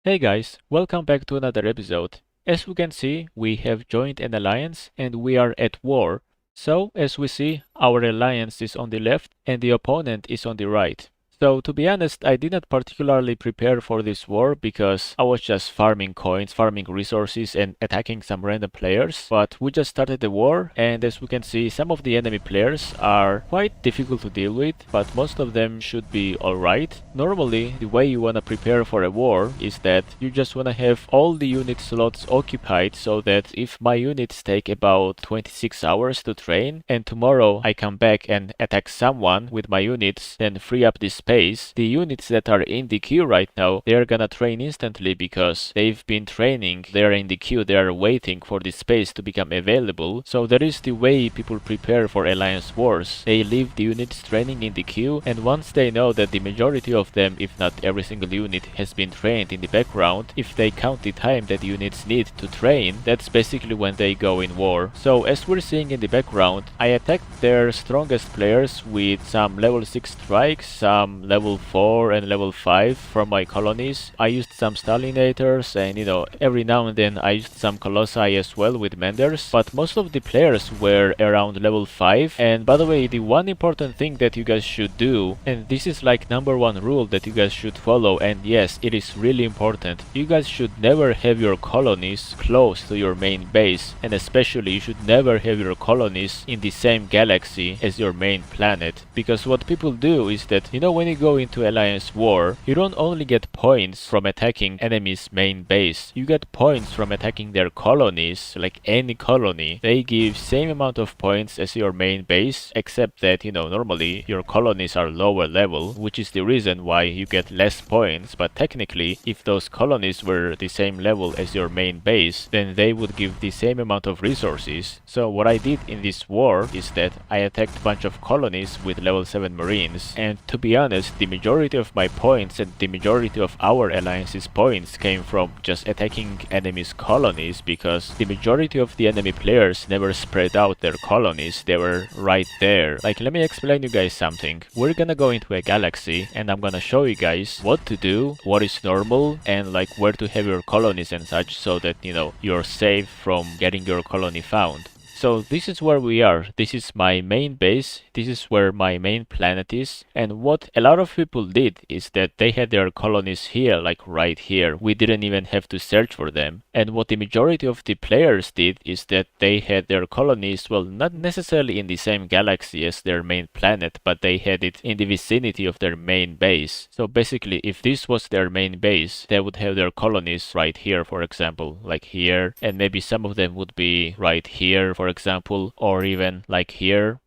Hey guys, welcome back to another episode. As we can see, we have joined an alliance and we are at war. So, as we see, our alliance is on the left and the opponent is on the right. So, to be honest, I did not particularly prepare for this war because I was just farming coins, farming resources and attacking some random players. But we just started the war and as we can see, some of the enemy players are quite difficult to deal with, but most of them should be alright. Normally, the way you wanna prepare for a war is that you just wanna have all the unit slots occupied so that if my units take about 26 hours to train and tomorrow I come back and attack someone with my units, then free up this space, the units that are in the queue right now, they are gonna train instantly because they've been training, they are in the queue, they are waiting for this space to become available. So that is the way people prepare for alliance wars. They leave the units training in the queue, and once they know that the majority of them, if not every single unit, has been trained in the background, if they count the time that units need to train, that's basically when they go in war. So as we're seeing in the background, I attacked their strongest players with some level 6 strikes, some level 4 and level 5 from my colonies. I used some Stalinators and every now and then I used some Colossi as well with Menders, but most of the players were around level 5. And by the way, the one important thing that you guys should do, and this is like number one rule that you guys should follow, and yes, it is really important, you guys should never have your colonies close to your main base, and especially you should never have your colonies in the same galaxy as your main planet, because what people do is that when you go into alliance war, you don't only get points from attacking enemy's main base, you get points from attacking their colonies. Like any colony, they give same amount of points as your main base, except that normally your colonies are lower level, which is the reason why you get less points. But technically, if those colonies were the same level as your main base, then they would give the same amount of resources. So what I did in this war is that I attacked a bunch of colonies with level 7 marines, and to be honest, the majority of my points and the majority of our alliance's points came from just attacking enemy's colonies, because the majority of the enemy players never spread out their colonies, they were right there. Like, let me explain you guys something. We're gonna go into a galaxy and I'm gonna show you guys what to do, what is normal, and like where to have your colonies and such, so that you're safe from getting your colony found. So this is where we are. This is my main base. This is where my main planet is. And what a lot of people did is that they had their colonies here, like right here. We didn't even have to search for them. And what the majority of the players did is that they had their colonies, well, not necessarily in the same galaxy as their main planet, but they had it in the vicinity of their main base. So basically, if this was their main base, they would have their colonies right here, for example, like here. And maybe some of them would be right here, for example, or even like here,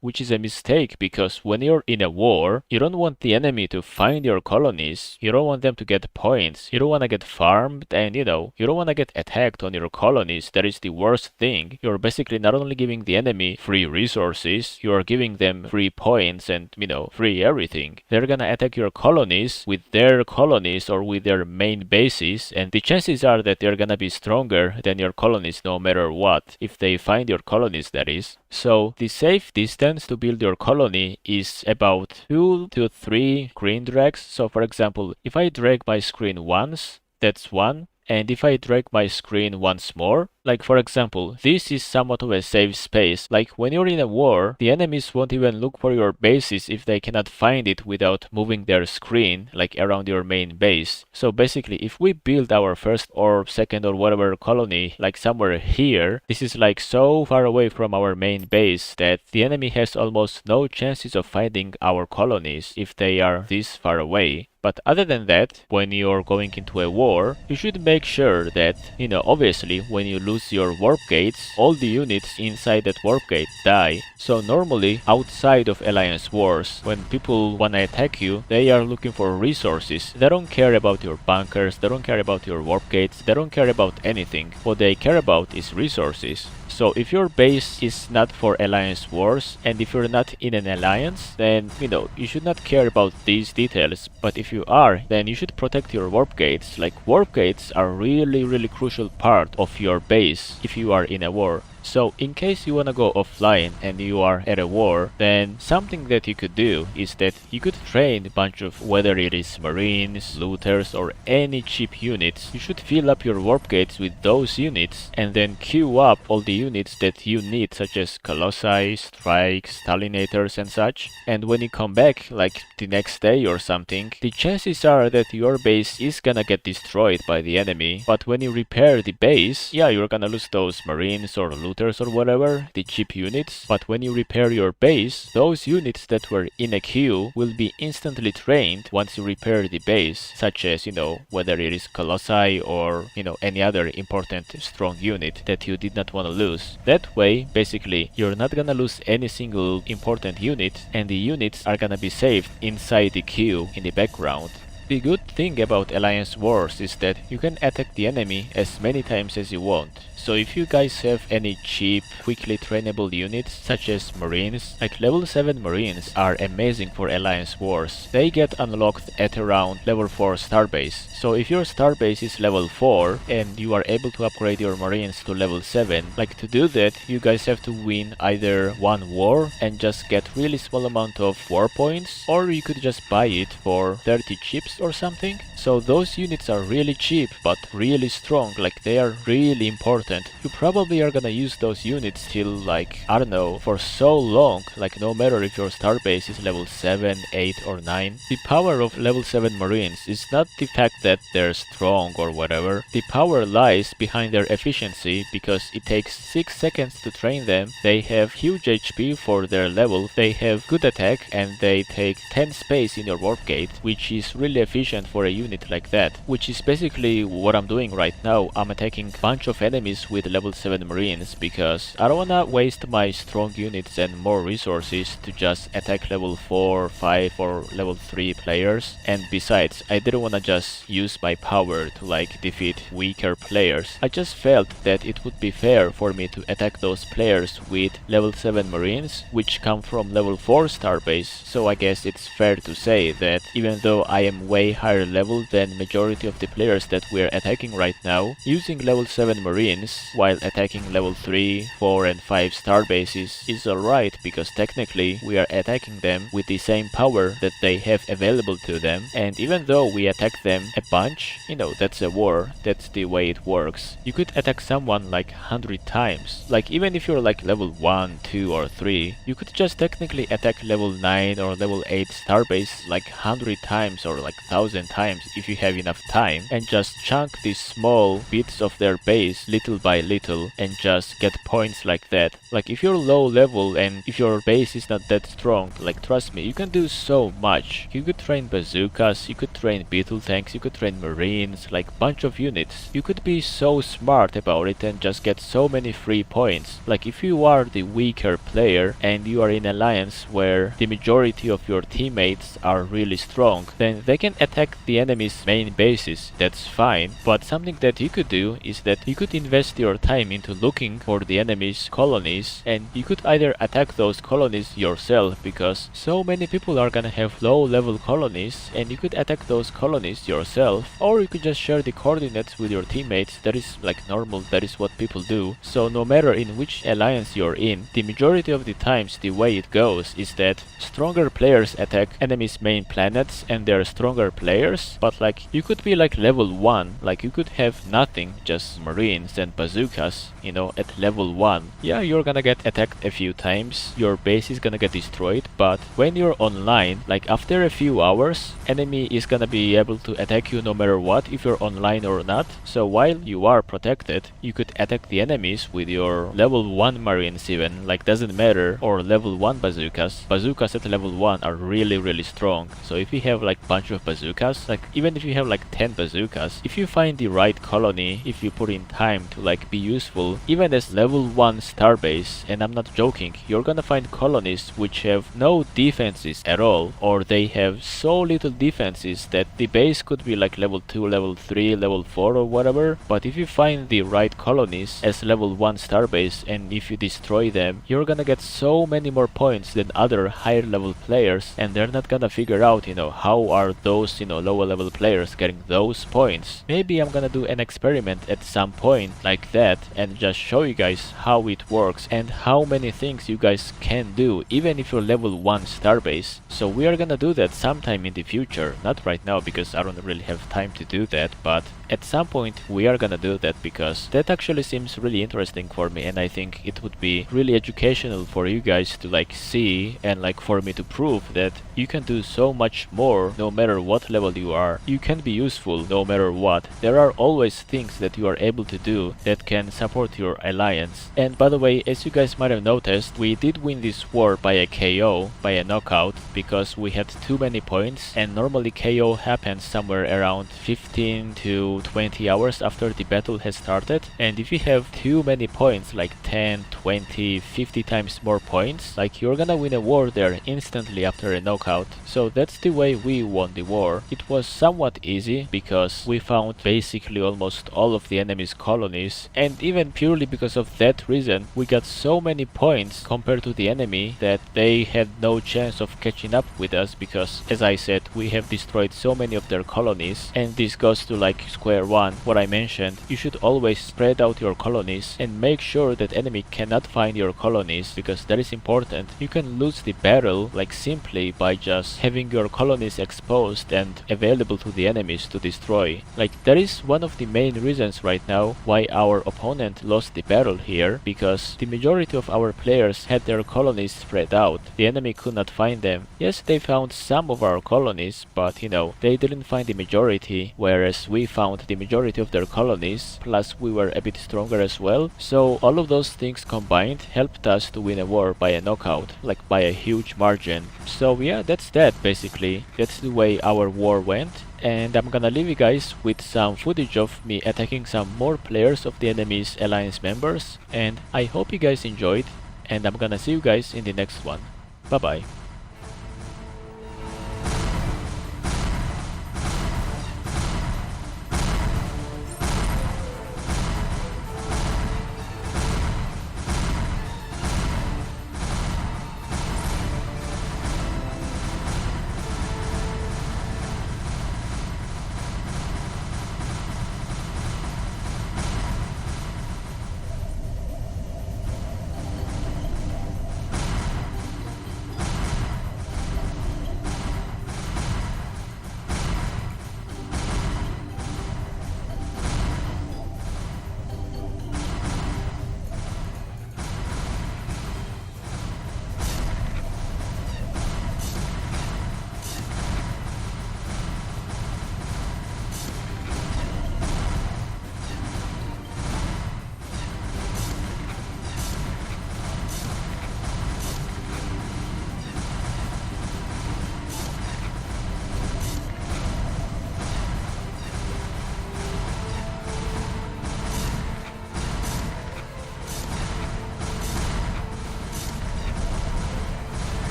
which is a mistake, because when you're in a war, you don't want the enemy to find your colonies, you don't want them to get points, you don't want to get farmed, and you don't want to get attacked on your colonies. That is the worst thing. You're basically not only giving the enemy free resources, you are giving them free points and free everything. They're gonna attack your colonies with their colonies or with their main bases, and the chances are that they're gonna be stronger than your colonies no matter what, if they find your colonies, that is. So the safe distance to build your colony is about 2 to 3 screen drags. So for example, if I drag my screen once, that's 1. And if I drag my screen once more, like for example, this is somewhat of a safe space. Like when you're in a war, the enemies won't even look for your bases if they cannot find it without moving their screen, like around your main base. So basically, if we build our first or second or whatever colony, like somewhere here, this is like so far away from our main base that the enemy has almost no chances of finding our colonies if they are this far away. But other than that, when you're going into a war, you should make sure that, obviously, when you lose your warp gates, all the units inside that warp gate die. So normally, outside of alliance wars, when people wanna attack you, they are looking for resources. They don't care about your bunkers, they don't care about your warp gates, they don't care about anything. What they care about is resources. So if your base is not for alliance wars, and if you're not in an alliance, then you should not care about these details. But if you are, then you should protect your warp gates. Like warp gates are really crucial part of your base if you are in a war. So in case you wanna go offline and you are at a war, then something that you could do is that you could train a bunch of, whether it is marines, looters, or any cheap units. You should fill up your warp gates with those units and then queue up all the units that you need, such as colossi, strikes, stalinators and such. And when you come back like the next day or something, the chances are that your base is gonna get destroyed by the enemy. But when you repair the base, yeah, you're gonna lose those marines or looters or whatever, the cheap units. But when you repair your base, those units that were in a queue will be instantly trained once you repair the base, such as, whether it is colossi or, any other important strong unit that you did not want to lose. That way, basically, you're not gonna lose any single important unit, and the units are gonna be saved inside the queue in the background. The good thing about Alliance Wars is that you can attack the enemy as many times as you want. So if you guys have any cheap, quickly trainable units, such as Marines, like level 7 Marines are amazing for Alliance Wars. They get unlocked at around level 4 Starbase. So if your Starbase is level 4 and you are able to upgrade your Marines to level 7, like to do that, you guys have to win either one war and just get really small amount of war points, or you could just buy it for 30 chips or something. So those units are really cheap but really strong, like they are really important. You probably are gonna use those units till like, I don't know, for so long, like no matter if your starbase is level 7, 8 or 9. The power of level 7 Marines is not the fact that they're strong or whatever. The power lies behind their efficiency, because it takes 6 seconds to train them, they have huge HP for their level, they have good attack, and they take 10 space in your warp gate, which is really efficient for a unit like that. Which is basically what I'm doing right now. I'm attacking a bunch of enemies with level 7 Marines, because I don't wanna waste my strong units and more resources to just attack level 4, 5 or level 3 players. And besides, I didn't wanna just use my power to like defeat weaker players. I just felt that it would be fair for me to attack those players with level 7 Marines, which come from level 4 starbase. So I guess it's fair to say that even though I am way higher level than majority of the players that we're attacking right now, using level 7 Marines while attacking level 3, 4 and 5 starbases is alright, because technically we are attacking them with the same power that they have available to them. And even though we attack them a bunch, that's a war, that's the way it works. You could attack someone like 100 times. Like even if you're like level 1, 2 or 3, you could just technically attack level 9 or level 8 starbase like 100 times or like 1000 times if you have enough time, and just chunk these small bits of their base little by little and just get points like that. Like if you're low level and if your base is not that strong, like trust me, you can do so much. You could train bazookas, you could train beetle tanks, you could train marines, like bunch of units. You could be so smart about it and just get so many free points. Like if you are the weaker player and you are in alliance where the majority of your teammates are really strong, then they can attack the enemy's main bases, that's fine. But something that you could do is that you could invest your time into looking for the enemy's colonies, and you could either attack those colonies yourself, because so many people are gonna have low level colonies, and you could attack those colonies yourself, or you could just share the coordinates with your teammates. That is like normal, that is what people do. So no matter in which alliance you're in, the majority of the times the way it goes is that stronger players attack enemies' main planets and they're stronger players, but like you could be like level 1, like you could have nothing, just marines and bazookas, at level 1. Yeah, you're gonna get attacked a few times, your base is gonna get destroyed, but when you're online, like after a few hours, enemy is gonna be able to attack you no matter what, if you're online or not. So while you are protected, you could attack the enemies with your level 1 marines even, like doesn't matter, or level 1 bazookas. Bazookas at level 1 are really strong. So if you have like bunch of bazookas, like even if you have like 10 bazookas, if you find the right colony, if you put in time to like be useful, even as level 1 starbase, and I'm not joking, you're gonna find colonies which have no defenses at all, or they have so little defenses that the base could be like level 2, level 3, level 4 or whatever. But if you find the right colonies as level 1 starbase, and if you destroy them, you're gonna get so many more points than other higher level players, and they're not gonna figure out, how are those those, lower level players getting those points. Maybe I'm gonna do an experiment at some point like that and just show you guys how it works and how many things you guys can do even if you're level 1 starbase. So we are gonna do that sometime in the future, not right now because I don't really have time to do that, but at some point we are gonna do that because that actually seems really interesting for me, and I think it would be really educational for you guys to like see and like for me to prove that you can do so much more no matter what level you are. You can be useful no matter what. There are always things that you are able to do that can support your alliance. And by the way, as you guys might have noticed, we did win this war by a KO, by a knockout, because we had too many points, and normally KO happens somewhere around 15 to 20 hours after the battle has started. And if you have too many points, like 10, 20, 50 times more points, like you're gonna win a war there instantly after a knockout. So that's the way we won the war. It was somewhat easy because we found basically almost all of the enemy's colonies, and even purely because of that reason we got so many points compared to the enemy that they had no chance of catching up with us, because as I said, we have destroyed so many of their colonies. And this goes to like square one, what I mentioned. You should always spread out your colonies and make sure that enemy cannot find your colonies, because that is important. You can lose the battle like simply by just having your colonies exposed and available to the enemies to destroy. Like that is one of the main reasons right now why our opponent lost the battle here, because the majority of our players had their colonies spread out. The enemy could not find them. Yes, they found some of our colonies, but they didn't find the majority, whereas we found the majority of their colonies, plus we were a bit stronger as well. So all of those things combined helped us to win a war by a knockout, like by a huge margin. So yeah, that's that basically. That's the way our war went. And I'm gonna leave you guys with some footage of me attacking some more players of the enemy's alliance members, and I hope you guys enjoyed, and I'm gonna see you guys in the next one. Bye bye.